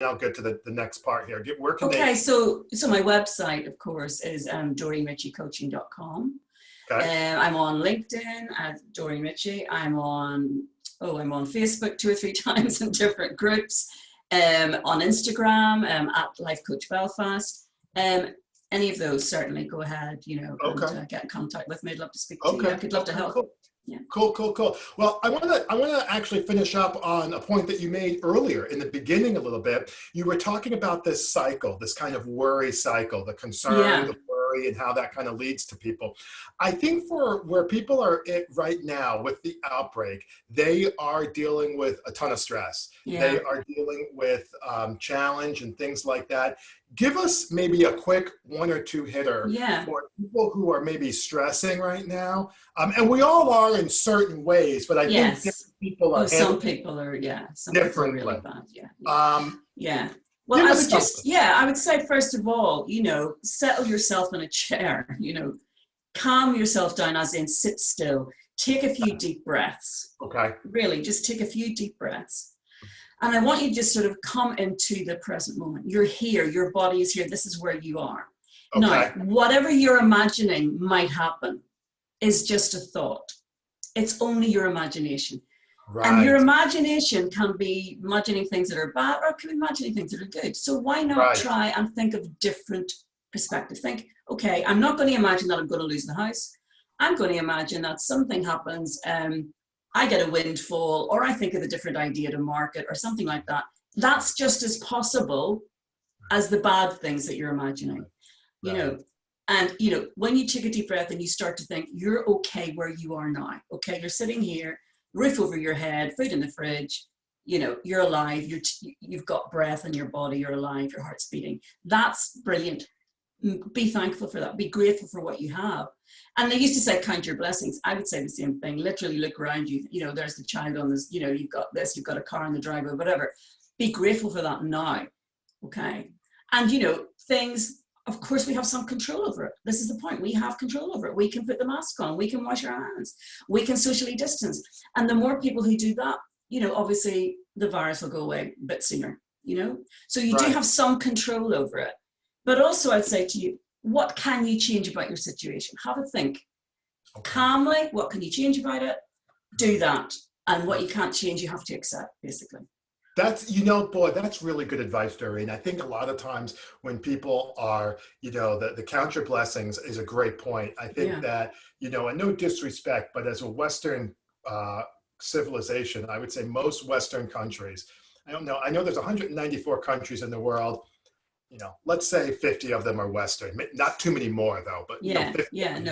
I'll get to the next part here. Where can Okay, so my website, of course, is DoreenRitchieCoaching.com. Okay. I'm on LinkedIn at Doreen Ritchie. I'm on Facebook 2 or 3 times in different groups. On Instagram at Life Coach Belfast. Any of those, certainly go ahead, and get in contact with me. I'd love to speak to you. I'd love to help. Cool. Yeah. Cool. Well, I want to actually finish up on a point that you made earlier in the beginning a little bit. You were talking about this cycle, this kind of worry cycle, the concern, the worry, and how that kind of leads to people. I think for where people are right now with the outbreak, they are dealing with a ton of stress. Yeah. They are dealing with challenge and things like that. Give us maybe a quick 1 or 2 hitter for people who are maybe stressing right now. And we all are in certain ways, but I think different people are some people are, some people are really bad. Yeah. Well, I would say, first of all, settle yourself in a chair, calm yourself down, as in sit still, take a few deep breaths. Okay. Really, just take a few deep breaths. And I want you to just sort of come into the present moment. You're here, your body is here, this is where you are. Okay. Now, whatever you're imagining might happen is just a thought. It's only your imagination. Right. And your imagination can be imagining things that are bad, or it can be imagining things that are good. So why not try and think of different perspectives? Think, okay, I'm not going to imagine that I'm going to lose the house. I'm going to imagine that something happens, I get a windfall, or I think of a different idea to market or something like that. That's just as possible as the bad things that you're imagining, and, when you take a deep breath and you start to think you're okay where you are now. Okay. You're sitting here, roof over your head, food in the fridge, you're alive. You've got breath in your body. You're alive. Your heart's beating. That's brilliant. Be thankful for that. Be grateful for what you have. And they used to say, count your blessings. I would say the same thing. Literally look around you. There's the child on this, you've got this, you've got a car in the driveway, whatever. Be grateful for that now. Okay. And, things, of course, we have some control over it. This is the point. We have control over it. We can put the mask on. We can wash our hands. We can socially distance. And the more people who do that, obviously the virus will go away a bit sooner, So you do have some control over it. But also I'd say to you, what can you change about your situation? Have a think. Calmly, what can you change about it? Do that. And what you can't change, you have to accept, basically. That's, that's really good advice, Doreen. I think a lot of times when people are, the count your blessings is a great point. I think that, and no disrespect, but as a Western civilization, I would say most Western countries, I don't know, I know there's 194 countries in the world. Let's say 50 of them are Western, not too many more though, but 50. And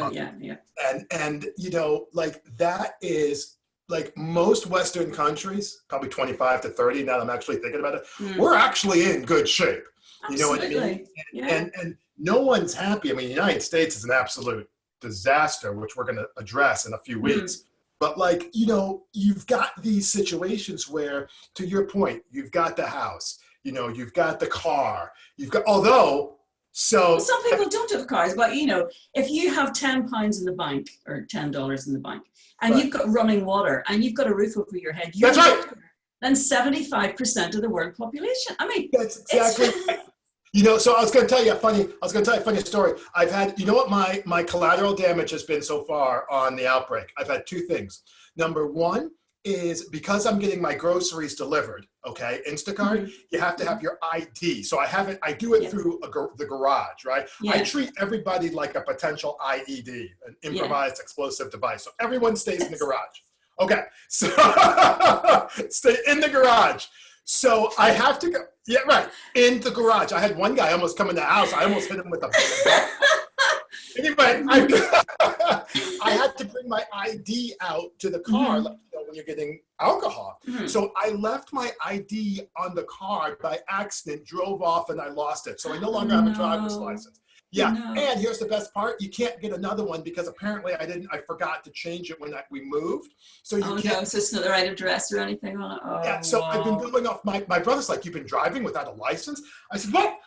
like that is like most Western countries, probably 25 to 30. Now that I'm actually thinking about it, we're actually in good shape. Absolutely. You know what I mean? And no one's happy. I mean, the United States is an absolute disaster, which we're going to address in a few weeks. But like, you've got these situations where, to your point, you've got the house. You've got the car, some people don't have cars, but if you have £10 in the bank or $10 in the bank and you've got running water and you've got a roof over your head, that's right. Then 75% of the world population. I mean, that's exactly right. So I was going to tell you a funny story. I've had, what my collateral damage has been so far on the outbreak. I've had 2 things. Number 1 is because I'm getting my groceries delivered, okay, Instacart, you have to have your ID. So I do it through the garage, right? I treat everybody like a potential IED, an improvised explosive device. So everyone stays in the garage. Okay, so stay in the garage. So I have to go, in the garage. I had one guy almost come in the house. I almost hit him with a Anyway, I had to bring my ID out to the car, when you're getting alcohol. So I left my ID on the car by accident, drove off, and I lost it. So I no longer have a driver's license. And here's the best part. You can't get another one because apparently I forgot to change it when we moved. So you can't. So it's not the right address or anything on it? So I've been going off. My brother's like, you've been driving without a license? I said, well,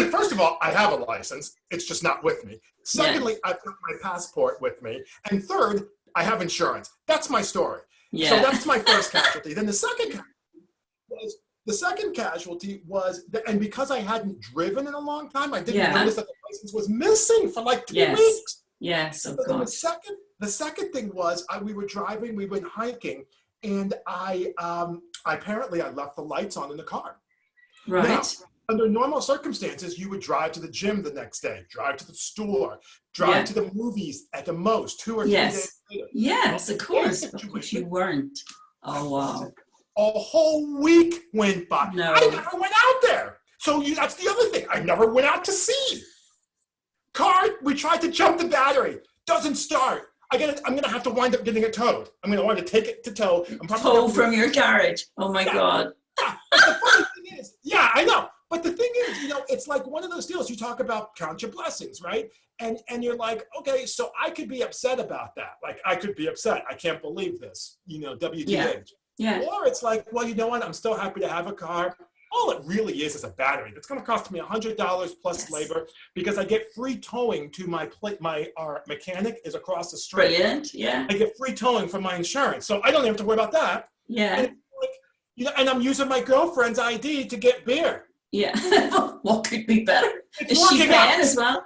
first of all, I have a license. It's just not with me. Secondly, I've got my passport with me. And third, I have insurance. That's my story. So that's my first casualty. Then the second casualty was The second casualty was, and because I hadn't driven in a long time, I didn't notice that the license was missing for like 2 weeks. Yes, of So then course. the second thing was, we were driving, we went hiking, and I apparently I left the lights on in the car. Right. Now, under normal circumstances, you would drive to the gym the next day, drive to the store, drive to the movies at the most 2 or 3 days later. Yes, of course. Of course you weren't. Oh, wow. A whole week went by. No. I never went out there. So that's the other thing. I never went out to see. Car, we tried to jump the battery. Doesn't start. I'm going to have to wind up getting it towed. I'm going to want to take it to tow. Tow from your garage. Oh, my God. But the funny thing is, I know. But the thing is, it's like one of those deals. You talk about count your blessings, right? And you're like, okay, so I could be upset about that. Like, I could be upset. I can't believe this, WTH. Yeah. Or it's like, well, you know what? I'm still happy to have a car. All it really is a battery. That's going to cost me $100 plus labor because I get free towing to our mechanic is across the street. Brilliant. Yeah. I get free towing from my insurance, so I don't have to worry about that. Yeah. And I'm using my girlfriend's ID to get beer. Yeah. What could be better? It's is she paying as well?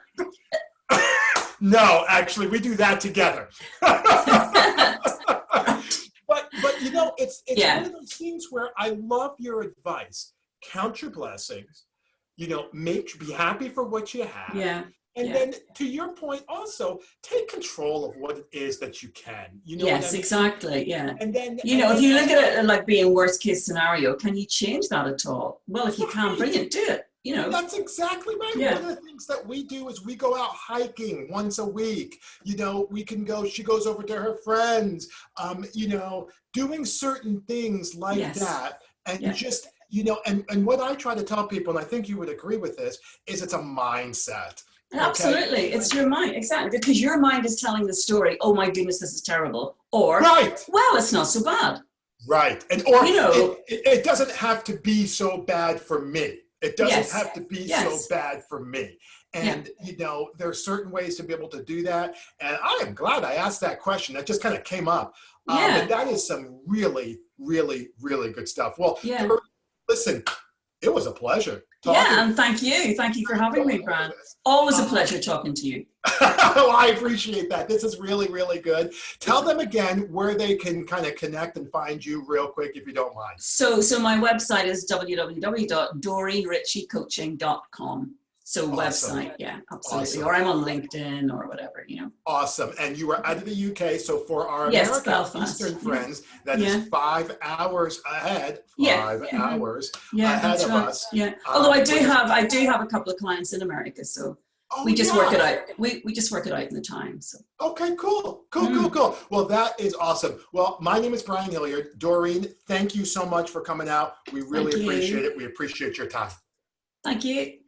No, actually, we do that together. But it's one of those things where I love your advice. Count your blessings, be happy for what you have. Yeah. And then to your point also, take control of what it is that you can. Yes, exactly. Yeah. And then, if you look at it like being worst case sscenario, can you change that at all? Well, if you can, brilliant, do it. That's exactly right. Yeah. One of the things that we do is we go out hiking once a week. We can go, she goes over to her friends, doing certain things like that. And just, and what I try to tell people, and I think you would agree with this, is it's a mindset. Absolutely. Okay? It's your mind. Exactly. Because your mind is telling the story, oh my goodness, this is terrible. Or, well, it's not so bad. Right. It doesn't have to be so bad for me. It doesn't have to be so bad for me. And, there are certain ways to be able to do that. And I am glad I asked that question. That just kind of came up. But that is some really, really, really good stuff. Well, listen, it was a pleasure. And thank you. Thank you for having me, Brian. Always a pleasure talking to you. Well, I appreciate that. This is really, really good. Tell them again where they can kind of connect and find you real quick, if you don't mind. So my website is www.doreenritchiecoaching.com. So awesome. Website, absolutely. Awesome. Or I'm on LinkedIn or whatever, Awesome. And you are out of the UK. So for our American Eastern friends, that is 5 hours ahead. 5 hours ahead of us. Yeah. Although I do have a couple of clients in America, so we just work it out. We just work it out in the time. So. Okay, cool. Well, that is awesome. Well, my name is Brian Hilliard. Doreen, thank you so much for coming out. We really appreciate it. We appreciate your time. Thank you.